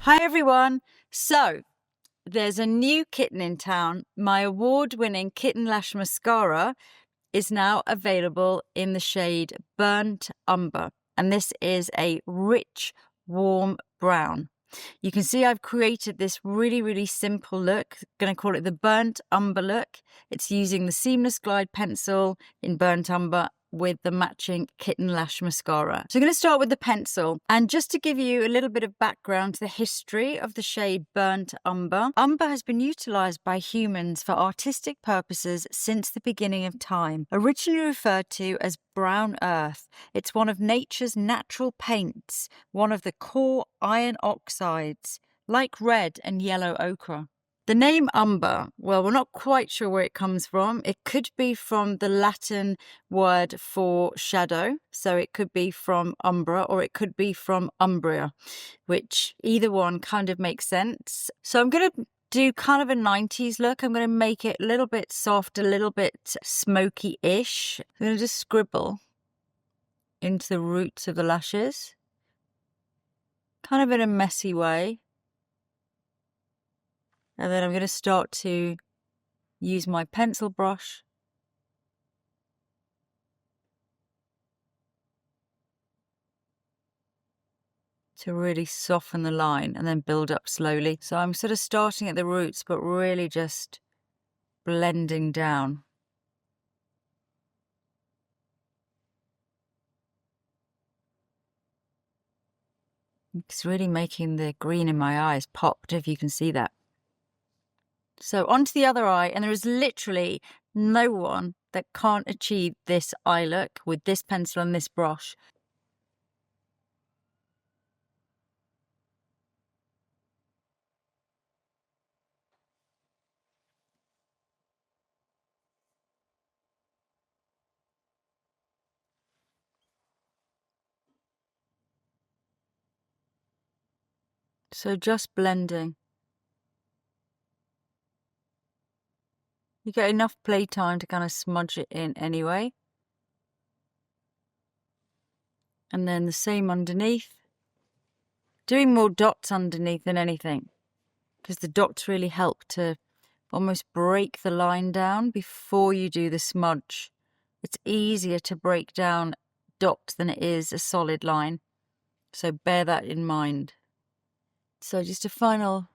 Hi everyone. So there's a new kitten in town. My award-winning Kitten Lash Mascara is now available in the shade Burnt Umber. And this is a rich, warm brown. You can see I've created this really simple look. I'm going to call it the Burnt Umber look. It's using the Seamless Glide pencil in Burnt Umber with the matching Kitten Lash Mascara. So I'm going to start with the pencil. And just to give you a little bit of background to the history of the shade Burnt Umber, umber has been utilised by humans for artistic purposes since the beginning of time. Originally referred to as brown earth, it's one of nature's natural paints, one of the core iron oxides, like red and yellow ochre. The name umber, well, we're not quite sure where it comes from. It could be from the Latin word for shadow. So it could be from umbra or it could be from Umbria, which either one kind of makes sense. So I'm going to do kind of a 90s look. I'm going to make it a little bit soft, a little bit smoky-ish. I'm going to just scribble into the roots of the lashes, kind of in a messy way. And then I'm going to start to use my pencil brush to really soften the line and then build up slowly. So I'm sort of starting at the roots, but really just blending down. It's really making the green in my eyes pop, if you can see that. So onto the other eye, and there is literally no one that can't achieve this eye look with this pencil and this brush. So just blending. You get enough playtime to kind of smudge it in anyway. And then the same underneath. Doing more dots underneath than anything, because the dots really help to almost break the line down before you do the smudge. It's easier to break down dots than it is a solid line. So bear that in mind. So just a final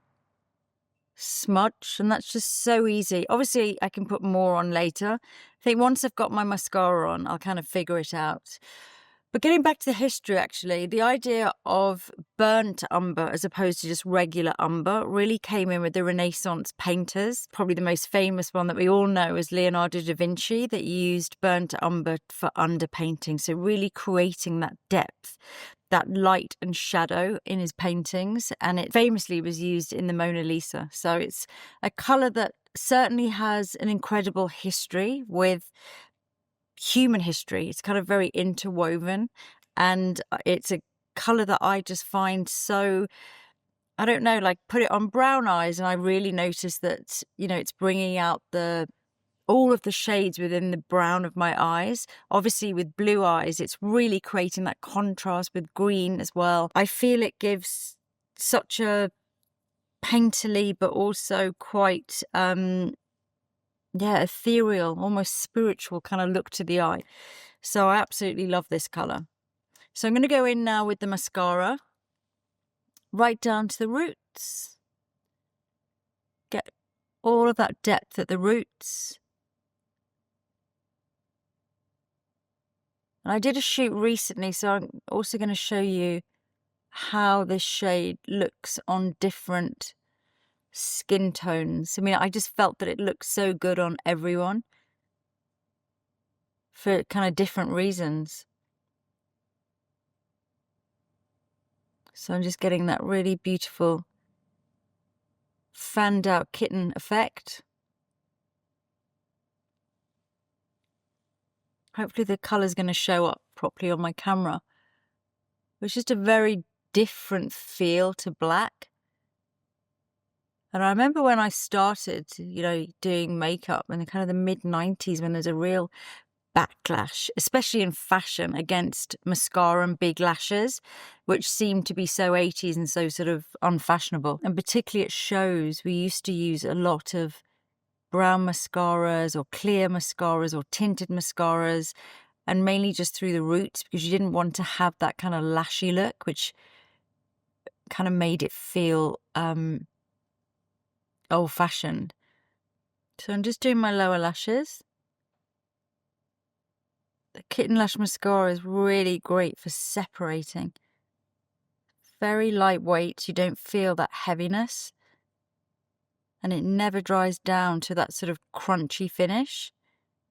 smudge, and that's just so easy. Obviously I can put more on later. I think once I've got my mascara on, I'll kind of figure it out. But getting back to the history, actually, the idea of burnt umber as opposed to just regular umber really came in with the Renaissance painters. Probably the most famous one that we all know is Leonardo da Vinci, that used burnt umber for underpainting. So really creating that depth, that light and shadow in his paintings. And it famously was used in the Mona Lisa. So it's a colour that certainly has an incredible history with human history. It's kind of very interwoven, and it's a color that I just find so, I don't know, like put it on brown eyes and I really notice that, you know, it's bringing out all of the shades within the brown of my eyes. Obviously with blue eyes, it's really creating that contrast with green as well. I feel it gives such a painterly but also quite ethereal, almost spiritual kind of look to the eye. So I absolutely love this colour. So I'm going to go in now with the mascara, right down to the roots. Get all of that depth at the roots. And I did a shoot recently, so I'm also going to show you how this shade looks on different skin tones. I mean, I just felt that it looked so good on everyone for kind of different reasons. So I'm just getting that really beautiful fanned out kitten effect. Hopefully the colour's going to show up properly on my camera. It's just a very different feel to black. And I remember when I started, you know, doing makeup in the kind of the mid-90s, when there's a real backlash, especially in fashion, against mascara and big lashes, which seem to be so 80s and so sort of unfashionable. And particularly at shows, we used to use a lot of brown mascaras or clear mascaras or tinted mascaras, and mainly just through the roots, because you didn't want to have that kind of lashy look, which kind of made it feel old-fashioned. So I'm just doing my lower lashes. The Kitten Lash Mascara is really great for separating. Very lightweight, you don't feel that heaviness. And it never dries down to that sort of crunchy finish.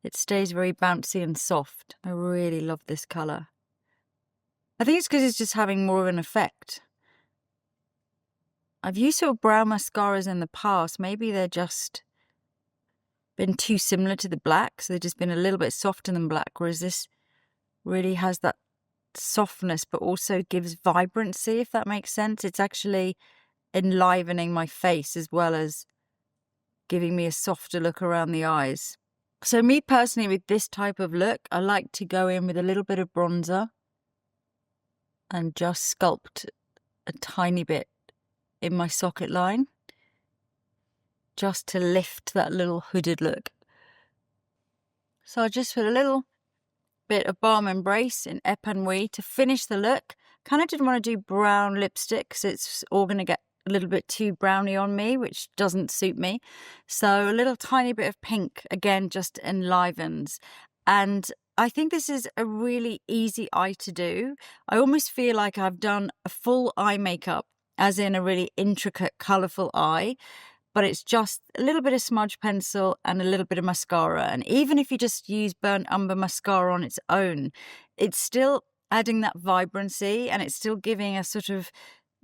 It stays very bouncy and soft. I really love this colour. I think it's because it's just having more of an effect. I've used sort of brown mascaras in the past. Maybe they're just been too similar to the black, so they've just been a little bit softer than black, whereas this really has that softness but also gives vibrancy, if that makes sense. It's actually enlivening my face as well as giving me a softer look around the eyes. So me personally, with this type of look, I like to go in with a little bit of bronzer and just sculpt a tiny bit in my socket line, just to lift that little hooded look. So I just put a little bit of Balm Embrace in Épanoui to finish the look. Kind of didn't want to do brown lipstick because it's all going to get a little bit too browny on me, which doesn't suit me. So a little tiny bit of pink, again, just enlivens. And I think this is a really easy eye to do. I almost feel like I've done a full eye makeup, as in a really intricate, colourful eye. But it's just a little bit of smudge pencil and a little bit of mascara. And even if you just use burnt umber mascara on its own, it's still adding that vibrancy and it's still giving a sort of,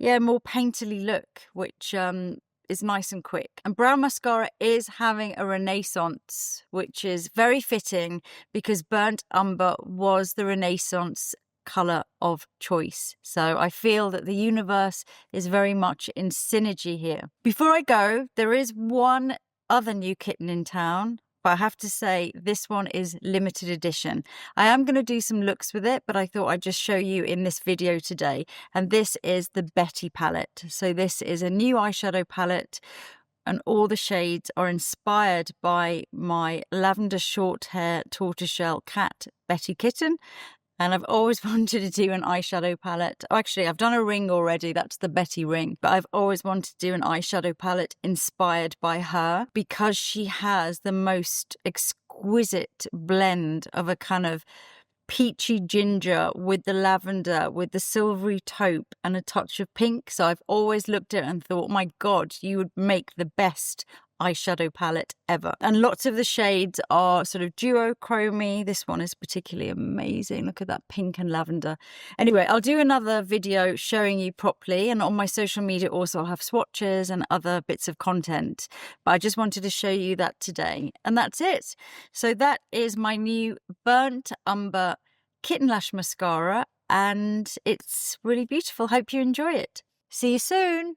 more painterly look, which is nice and quick. And brown mascara is having a renaissance, which is very fitting because burnt umber was the renaissance colour of choice. So I feel that the universe is very much in synergy here. Before I go, there is one other new kitten in town, but I have to say this one is limited edition. I am going to do some looks with it, but I thought I'd just show you in this video today. And this is the Betty palette. So this is a new eyeshadow palette, and all the shades are inspired by my lavender short hair tortoiseshell cat, Betty Kitten. And I've always wanted to do an eyeshadow palette. Oh, actually, I've done a ring already. That's the Betty ring. But I've always wanted to do an eyeshadow palette inspired by her because she has the most exquisite blend of a kind of peachy ginger with the lavender, with the silvery taupe and a touch of pink. So I've always looked at it and thought, my God, you would make the best eyeshadow palette ever. And lots of the shades are sort of duochrome. This one is particularly amazing. Look at that pink and lavender. Anyway, I'll do another video showing you properly, and on my social media also I'll have swatches and other bits of content, but I just wanted to show you that today. And that's it. So that is my new burnt umber Kitten Lash mascara, and it's really beautiful. Hope you enjoy it. See you soon.